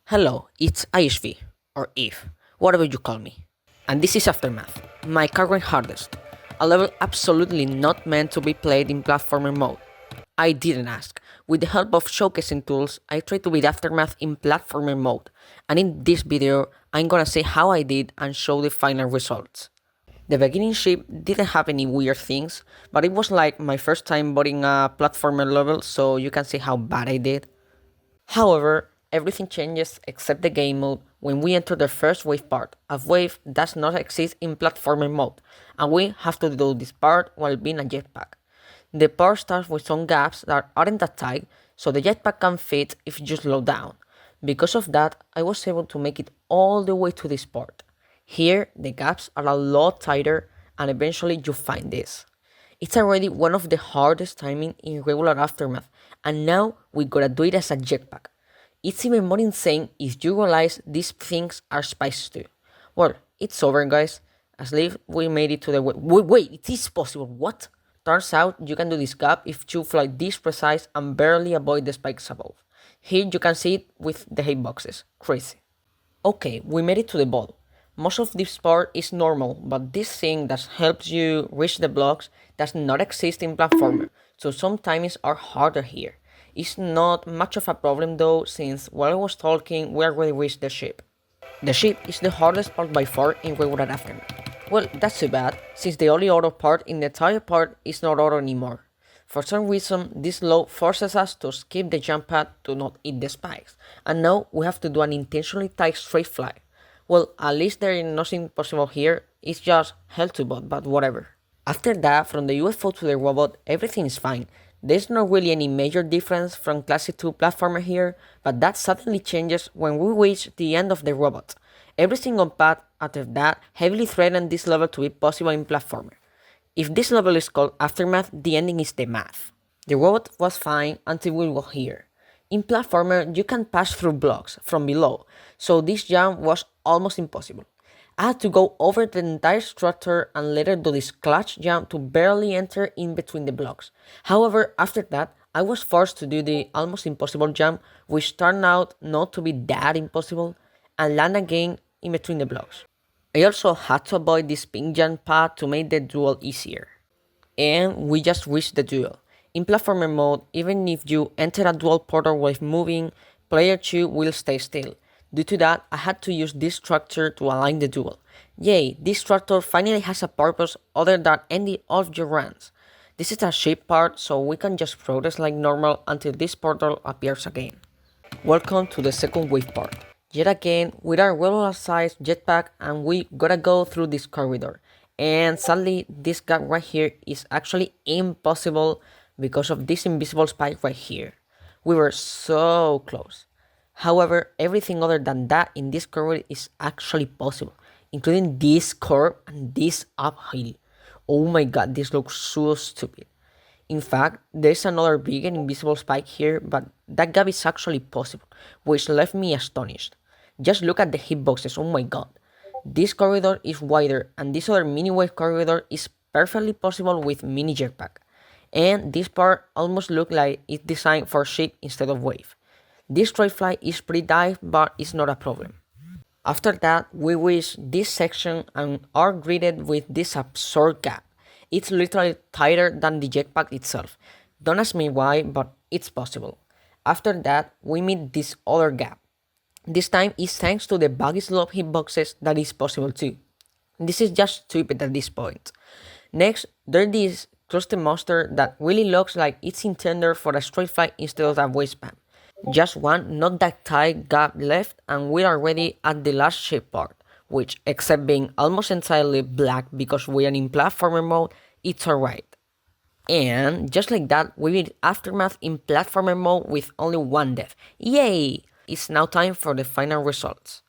Hello, it's ISV, or Eve, whatever you call me. And this is Aftermath, my current hardest, a level absolutely not meant to be played in platformer mode. I didn't ask. With the help of showcasing tools, I tried to beat Aftermath in platformer mode, and in this video, I'm gonna say how I did and show the final results. The beginning ship didn't have any weird things, but it was like my first time boarding a platformer level, so you can see how bad I did. However, everything changes except the game mode when we enter the first wave part. A wave does not exist in platformer mode, and we have to do this part while being a jetpack. The part starts with some gaps that aren't that tight, so the jetpack can fit if you slow down. Because of that, I was able to make it all the way to this part. Here, the gaps are a lot tighter, and eventually you find this. It's already one of the hardest timing in regular Aftermath, and now we gotta do it as a jetpack. It's even more insane if you realize these things are spices too. Well, it's over, guys. As if we made it to the wait, it is possible. What? Turns out you can do this gap if you fly this precise and barely avoid the spikes above. Here you can see it with the hitboxes. Crazy. Okay, we made it to the ball. Most of this part is normal, but this thing that helps you reach the blocks does not exist in platformer, so some timings are harder here. It's not much of a problem though, since while I was talking, we already reached the ship. The ship is the hardest part by far in regular Aftermath. Well, that's too bad, since the only auto part in the entire part is not auto anymore. For some reason, this law forces us to skip the jump pad to not eat the spikes, and now we have to do an intentionally tight straight fly. Well, at least there is nothing possible here, it's just hell to bot, but whatever. After that, from the UFO to the robot, everything is fine. There's not really any major difference from Classic 2 platformer here, but that suddenly changes when we reach the end of the robot. Every single path after that heavily threatened this level to be possible in platformer. If this level is called Aftermath, the ending is the math. The robot was fine until we got here. In platformer, you can pass through blocks from below, so this jump was almost impossible. I had to go over the entire structure and later do this clutch jump to barely enter in between the blocks. However, after that, I was forced to do the almost impossible jump, which turned out not to be that impossible, and land again in between the blocks. I also had to avoid this pink jump path to make the duel easier. And we just reached the duel. In platformer mode, even if you enter a dual portal while moving, player 2 will stay still. Due to that, I had to use this structure to align the duel. Yay, this structure finally has a purpose other than ending all your runs. This is a shape part, so we can just progress like normal until this portal appears again. Welcome to the second wave part. Yet again, with our regular sized jetpack, and we gotta go through this corridor. And sadly, this gap right here is actually impossible because of this invisible spike right here. We were so close. However, everything other than that in this corridor is actually possible, including this curve and this uphill. Oh my god, this looks so stupid. In fact, there's another big and invisible spike here, but that gap is actually possible, which left me astonished. Just look at the hitboxes, oh my god. This corridor is wider, and this other mini wave corridor is perfectly possible with mini jetpack. And this part almost looks like it's designed for ship instead of wave. This straight fly is pretty dive, but it's not a problem. After that, we reach this section and are greeted with this absurd gap. It's literally tighter than the jetpack itself. Don't ask me why, but it's possible. After that, we meet this other gap. This time is thanks to the buggy slope hitboxes that is possible too. This is just stupid at this point. Next, there's this crusted monster that really looks like it's intended for a straight fly instead of a waistband. Just one not that tight gap left and we're already at the last ship part, which, except being almost entirely black because we are in platformer mode, it's alright. And just like that, we beat Aftermath in platformer mode with only one death. Yay! It's now time for the final results.